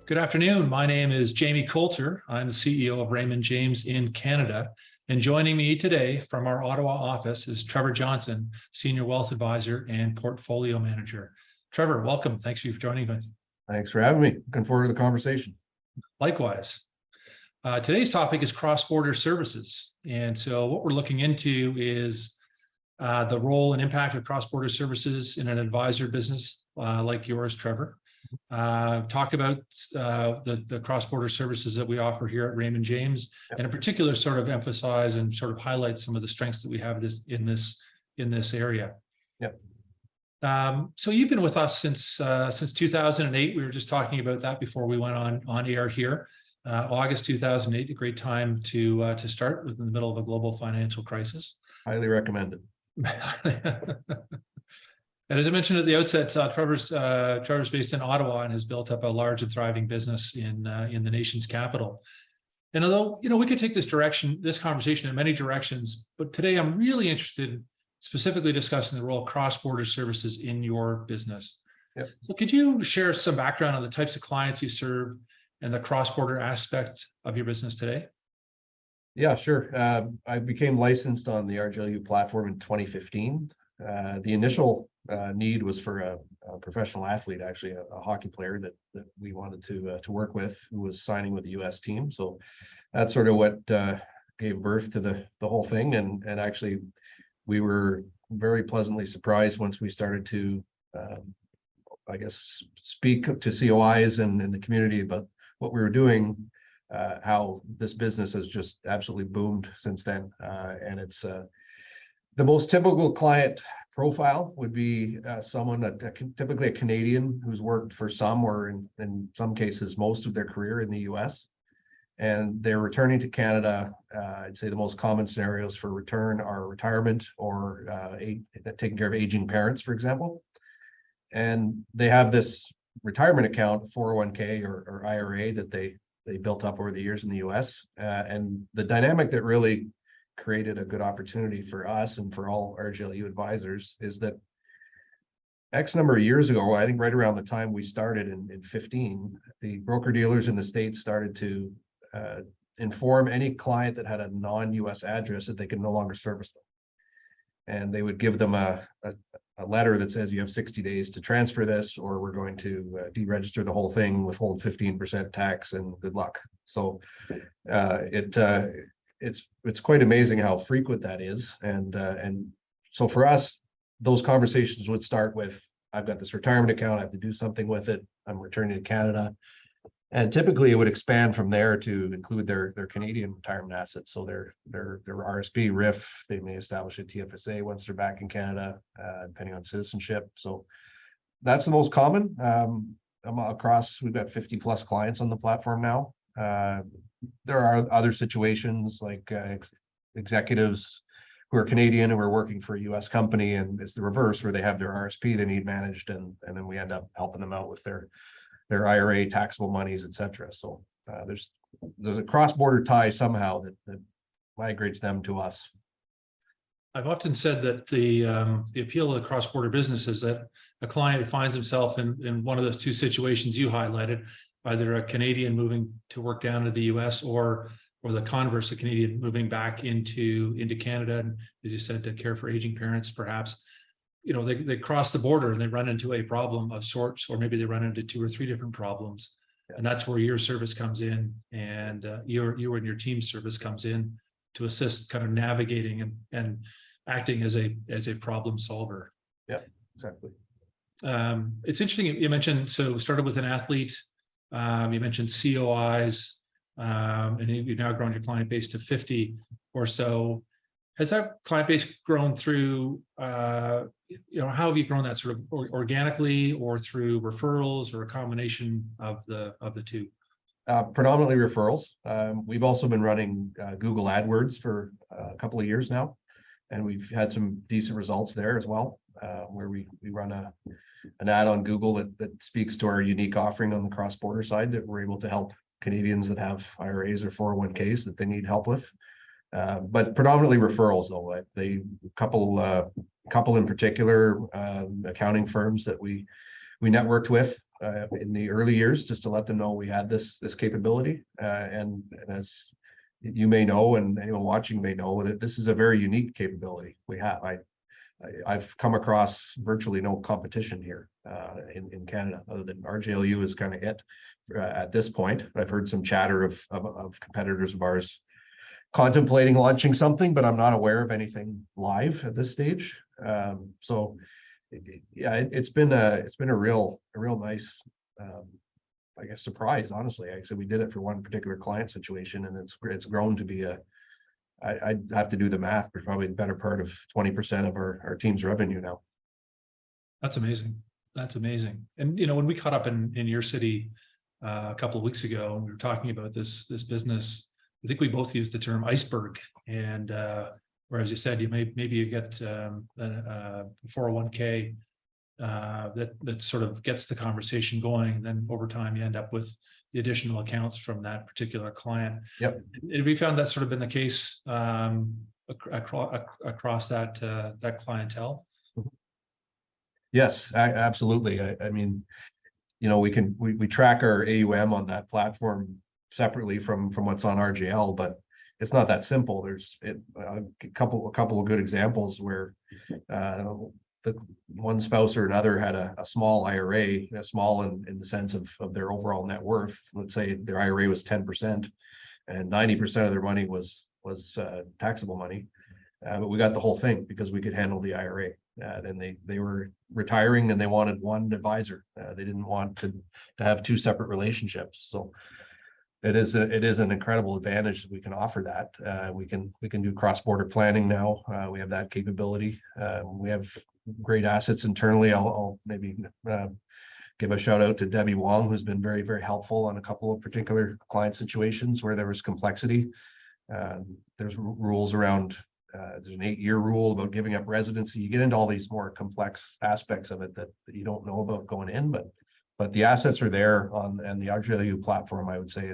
Good afternoon. My name is Jamie Coulter. I'm the CEO of Raymond James in Canada. And joining me today from our Ottawa office is Trevor Johnson, Senior Wealth Advisor and Portfolio Manager. Trevor, welcome. Thanks for joining us. Thanks for having me. Looking forward to the conversation. Likewise. Today's topic is cross-border services. And so what we're looking into is the role and impact of cross-border services in an advisor business like yours, Trevor. Talk about the cross-border services that we offer here at Raymond James, and in particular, sort of emphasize and sort of highlight some of the strengths that we have in this area. Yep. So you've been with us since 2008. We were just talking about that before we went on air here. August 2008, a great time to start in the middle of a global financial crisis. Highly recommended. And as I mentioned at the outset, Trevor's based in Ottawa and has built up a large and thriving business in the nation's capital. And although we could take this conversation in many directions, but today I'm really interested in specifically discussing the role of cross-border services in your business. Yep. So could you share some background on the types of clients you serve and the cross-border aspect of your business today? Yeah, sure. I became licensed on the RGLU platform in 2015. The initial need was for a professional athlete, actually a hockey player that we wanted to work with, who was signing with the U.S. team. So that's sort of what gave birth to the whole thing. And actually, we were very pleasantly surprised once we started to, speak to COIs and in the community about what we were doing, how this business has just absolutely boomed since then. And it's the most typical client profile would be someone typically a Canadian who's worked for some or in some cases most of their career in the US, and they're returning to Canada. I'd say the most common scenarios for return are retirement or taking care of aging parents, for example. And they have this retirement account, 401k or IRA, that they built up over the years in the US. And the dynamic that really created a good opportunity for us and for all RGLU advisors is that X number of years ago, I think right around the time we started in 15, the broker dealers in the States started to inform any client that had a non-US address that they could no longer service them. And they would give them a letter that says you have 60 days to transfer this, or we're going to deregister the whole thing, withhold 15% tax, and good luck. So it's quite amazing how frequent that is. And so for us, those conversations would start with, I've got this retirement account, I have to do something with it, I'm returning to Canada. And typically it would expand from there to include their Canadian retirement assets. So their RSP, RIF, they may establish a TFSA once they're back in Canada, depending on citizenship. So that's the most common. We've got 50 plus clients on the platform now. There are other situations like executives who are Canadian who are working for a US company, and it's the reverse, where they have their RSP they need managed, and then we end up helping them out with their IRA, taxable monies, etc. So there's a cross-border tie somehow that migrates them to us. I've often said that the appeal of the cross-border business is that a client finds himself in one of those two situations you highlighted, either a Canadian moving to work down to the US or the converse, a Canadian moving back into Canada, and as you said, to care for aging parents, perhaps. They cross the border and they run into a problem of sorts, or maybe they run into two or three different problems. Yeah. And that's where your service comes in, and you and your team's service comes in to assist kind of navigating and acting as a problem solver. Yeah, exactly. It's interesting you mentioned, so started with an athlete. You mentioned COIs, and you've now grown your client base to 50 or so. Has that client base grown through, how have you grown that sort of organically or through referrals, or a combination of the two? Predominantly referrals. We've also been running Google AdWords for a couple of years now, and we've had some decent results there as well, where we run an ad on Google that speaks to our unique offering on the cross-border side, that we're able to help Canadians that have IRAs or 401ks that they need help with. But predominantly referrals, though. A couple in particular, accounting firms that we networked with in the early years, just to let them know we had this capability. And as you may know, and anyone watching may know, that this is a very unique capability we have. I've come across virtually no competition here in Canada, other than RJLU is kind of it at this point. I've heard some chatter of competitors of ours contemplating launching something, but I'm not aware of anything live at this stage. So yeah, it's been a real nice, I guess, surprise, honestly. Like I said, we did it for one particular client situation, and it's grown to be I'd have to do the math, but probably the better part of 20% of our team's revenue now. That's amazing. That's amazing. And when we caught up in your city a couple of weeks ago, we were talking about this business. I think we both used the term iceberg, and whereas you said maybe you get a 401k that sort of gets the conversation going, and then over time you end up with the additional accounts from that particular client. Yep. Have we found that's sort of been the case across that clientele? Yes, absolutely. I mean, we track our AUM on that platform separately from what's on RGL, but it's not that simple. There's a couple of good examples where the one spouse or another had a small IRA, small in the sense of their overall net worth. Let's say their IRA was 10% and 90% of their money was taxable money. But we got the whole thing because we could handle the IRA. And they were retiring and they wanted one advisor. They didn't want to have two separate relationships. So it is an incredible advantage that we can offer that. We can do cross-border planning now. We have that capability. We have great assets internally. I'll maybe give a shout out to Debbie Wong, who's been very, very helpful on a couple of particular client situations where there was complexity. There's rules around, there's an 8-year rule about giving up residency. You get into all these more complex aspects of it that you don't know about going in, but the assets are there and the RGLU platform, I would say,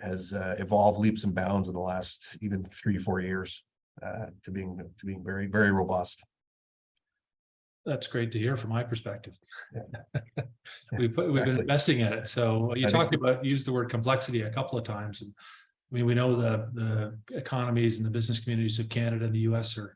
has evolved leaps and bounds in the last even 3-4 years to being very, very robust. That's great to hear from my perspective. Yeah. We've been investing in it. So you used the word complexity a couple of times. And I mean, we know the economies and the business communities of Canada and the US are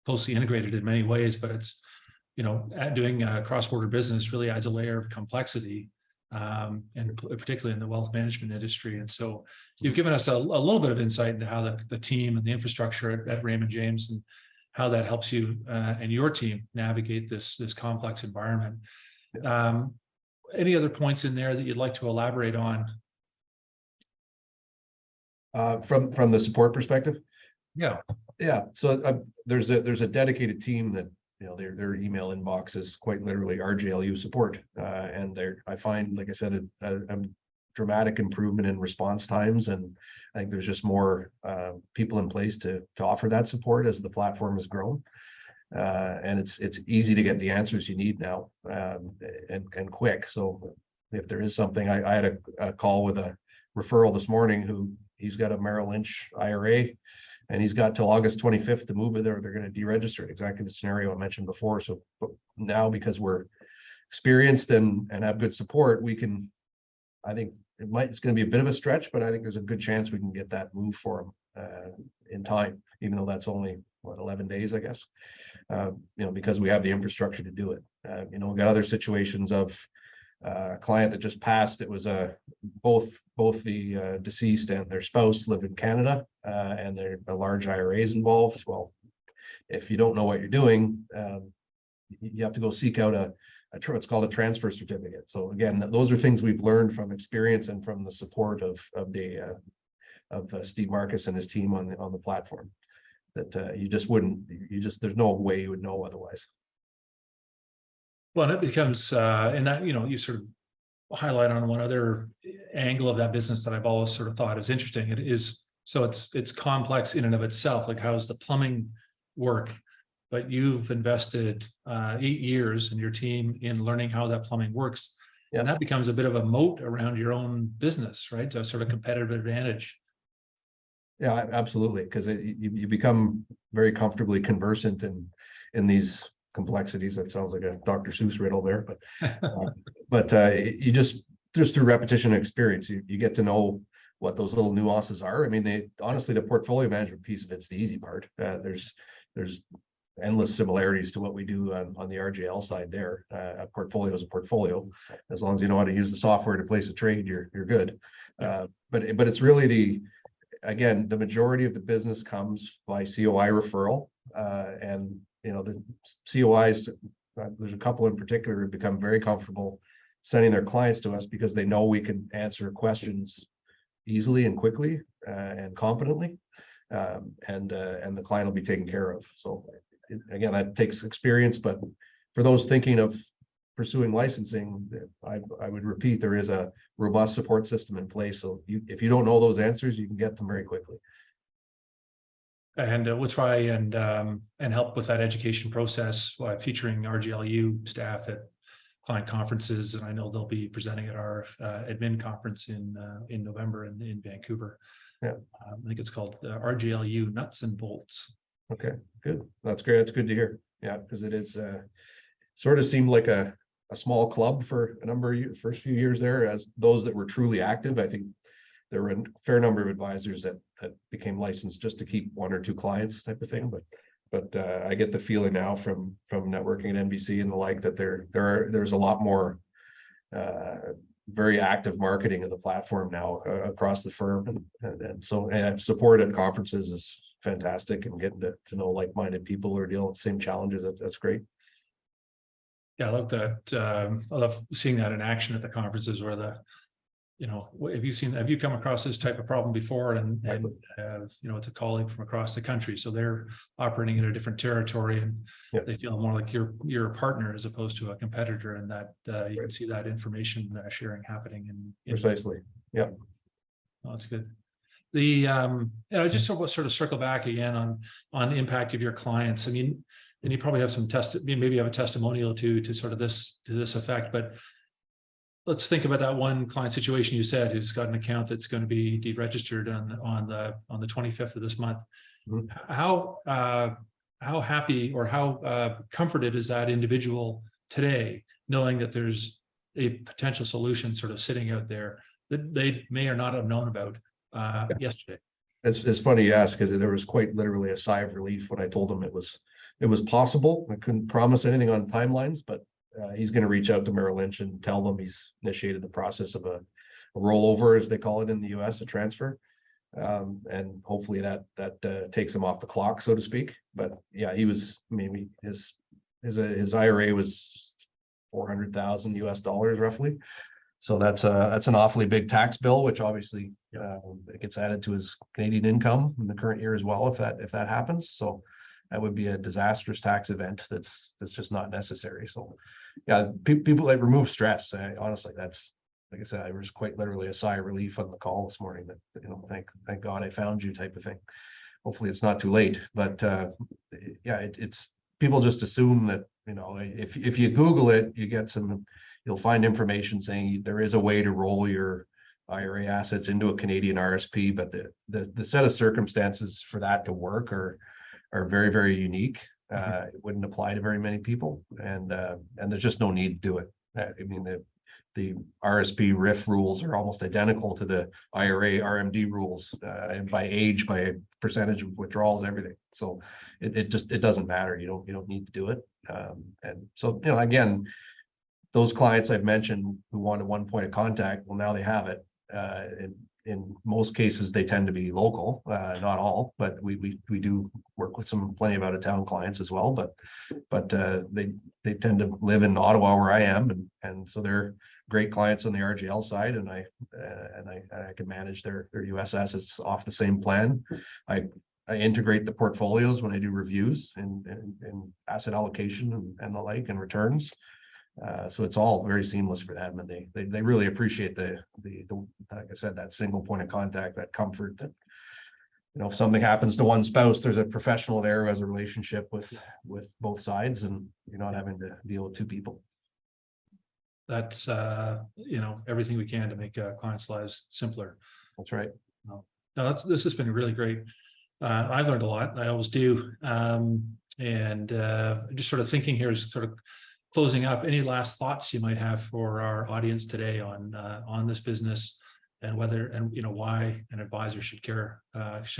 closely integrated in many ways, but it's, doing cross-border business really adds a layer of complexity, and particularly in the wealth management industry. And so you've given us a little bit of insight into how the team and the infrastructure at Raymond James and how that helps you and your team navigate this complex environment. Any other points in there that you'd like to elaborate on? From the support perspective? Yeah. So there's a dedicated team that their email inbox is quite literally RGLU support, and I find, like I said, a dramatic improvement in response times, and I think there's just more people in place to offer that support as the platform has grown, and it's easy to get the answers you need now, and quick. So if there is something, I had a call with a referral this morning he's got a Merrill Lynch IRA, and he's got till August 25th to move it there. They're going to deregister it, exactly the scenario I mentioned before. So now, because we're experienced and have good support, I think it's going to be a bit of a stretch, but I think there's a good chance we can get that move for him in time, even though that's only 11 days, I guess, because we have the infrastructure to do it. We've got other situations of a client that just passed. It was both the deceased and their spouse live in Canada, and there are large IRAs involved. Well, if you don't know what you're doing, you have to go seek out what's called a transfer certificate. So again, those are things we've learned from experience and from the support of Steve Marcus and his team on the platform, that there's no way you would know otherwise. Well, and it becomes, and that, you sort of highlight on one other angle of that business that I've always sort of thought is interesting. It is, so it's complex in and of itself, like how's the plumbing work? But you've invested 8 years in your team in learning how that plumbing works. Yeah. And that becomes a bit of a moat around your own business, right? A sort of competitive advantage. Yeah, absolutely. Because you become very comfortably conversant in these complexities. That sounds like a Dr. Seuss riddle there, but you just through repetition and experience, you get to know what those little nuances are. I mean, honestly, the portfolio management piece of it's the easy part. There's endless similarities to what we do on the RGL side there. A portfolio is a portfolio. As long as you know how to use the software to place a trade, you're good. But it's really again, the majority of the business comes by COI referral. And, you know, the COIs, there's a couple in particular who become very comfortable sending their clients to us because they know we can answer questions easily and quickly and competently. And the client will be taken care of. So again, that takes experience, but for those thinking of pursuing licensing, I would repeat, there is a robust support system in place. So if you don't know those answers, you can get them very quickly. And we'll try and help with that education process, featuring RGLU staff at client conferences. And I know they'll be presenting at our admin conference in November in Vancouver. Yeah, I think it's called RGLU Nuts and Bolts. Okay, good. That's great. That's good to hear. Yeah, because it is sort of seemed like a small club for a number of years, first few years there. As those that were truly active, I think there were a fair number of advisors that became licensed just to keep one or two clients type of thing. But I get the feeling now from networking at NBC and the like that there's a lot more very active marketing of the platform now across the firm, and so support at conferences is fantastic, and getting to know like-minded people who are dealing with the same challenges. That's great. Yeah, I love that. I love seeing that in action at the conferences where have you come across this type of problem before? And it's a colleague from across the country, so they're operating in a different territory, and they feel more like you're a partner as opposed to a competitor, and that you can see that information sharing happening Precisely. Yeah. Oh, that's good. The just sort of circle back again on the impact of your clients. I mean, and you probably have some maybe you have a testimonial to sort of to this effect, but let's think about that one client situation you said who's got an account that's going to be deregistered on the 25th of this month. Mm-hmm. How happy or how comforted is that individual today, knowing that there's a potential solution sort of sitting out there that they may or not have known about yesterday? It's funny you ask, because there was quite literally a sigh of relief when I told him it was possible. I couldn't promise anything on timelines, but he's going to reach out to Merrill Lynch and tell them he's initiated the process of a rollover, as they call it in the US, a transfer. And hopefully that takes him off the clock, so to speak. But yeah, he was, maybe his IRA was $400,000 US roughly. So that's an awfully big tax bill, which obviously it gets added to his Canadian income in the current year as well, if that happens. So that would be a disastrous tax event that's just not necessary. So yeah, people that remove stress, honestly, that's, like I said, I was quite literally a sigh of relief on the call this morning that, thank God I found you type of thing. Hopefully it's not too late, but yeah, it's people just assume that, if you Google it, you'll find information saying there is a way to roll your IRA assets into a Canadian RSP, but the set of circumstances for that to work are very, very unique. It wouldn't apply to very many people, and there's just no need to do it. I mean, the RSP RIF rules are almost identical to the IRA RMD rules, and by age, by percentage of withdrawals, everything. So it doesn't matter. You don't need to do it. And so again, those clients I've mentioned who wanted one point of contact, well, now they have it. In most cases, they tend to be local, not all, but we do work with plenty of out-of-town clients as well. But they tend to live in Ottawa, where I am, and so they're great clients on the RGL side, and I can manage their US assets off the same plan. I integrate the portfolios when I do reviews and asset allocation and the like, and returns. So it's all very seamless for them, and they really appreciate the like I said, that single point of contact, that comfort that if something happens to one spouse, there's a professional there who has a relationship with both sides, and you're not having to deal with two people. That's everything we can to make clients' lives simpler. That's right. No, this has been really great. I've learned a lot. I always do. And just sort of thinking here is sort of closing up. Any last thoughts you might have for our audience today on this business, and whether, and why an advisor should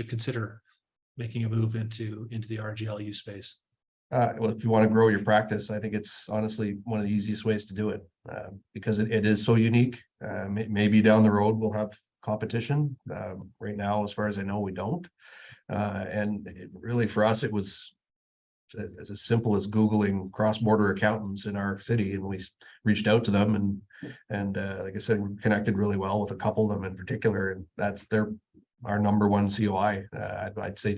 consider making a move into the RGLU space? Well, if you want to grow your practice, I think it's honestly one of the easiest ways to do it, because it is so unique. Maybe down the road we'll have competition. Right now, as far as I know, we don't. And really, for us, it was as simple as Googling cross-border accountants in our city, and we reached out to them, and like I said, we connected really well with a couple of them in particular, and that's our number one COI. I'd say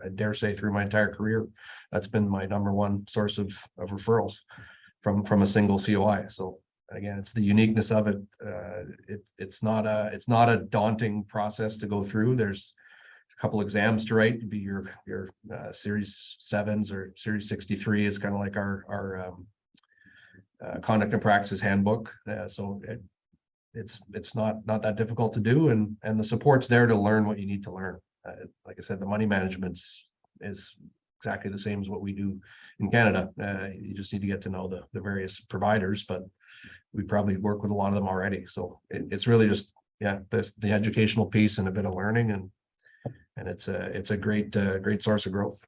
I dare say through my entire career, that's been my number one source of referrals from a single COI. So again, it's the uniqueness of it. It's not a daunting process to go through. There's a couple exams to write. It'd be your series 7s or series 63 is kind of like our conduct and practice handbook. So it's not that difficult to do, and the support's there to learn what you need to learn. Like I said, the money management is exactly the same as what we do in Canada. You just need to get to know the various providers, but we probably work with a lot of them already. So it's really just, the educational piece and a bit of learning, and it's a great source of growth.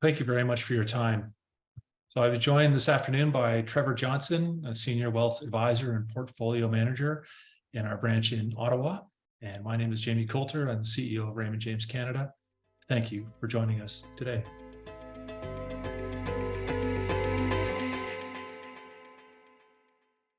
Thank you very much for your time. So I was joined this afternoon by Trevor Johnson, a senior wealth advisor and portfolio manager in our branch in Ottawa. And my name is Jamie Coulter. I'm the CEO of Raymond James Canada. Thank you for joining us today.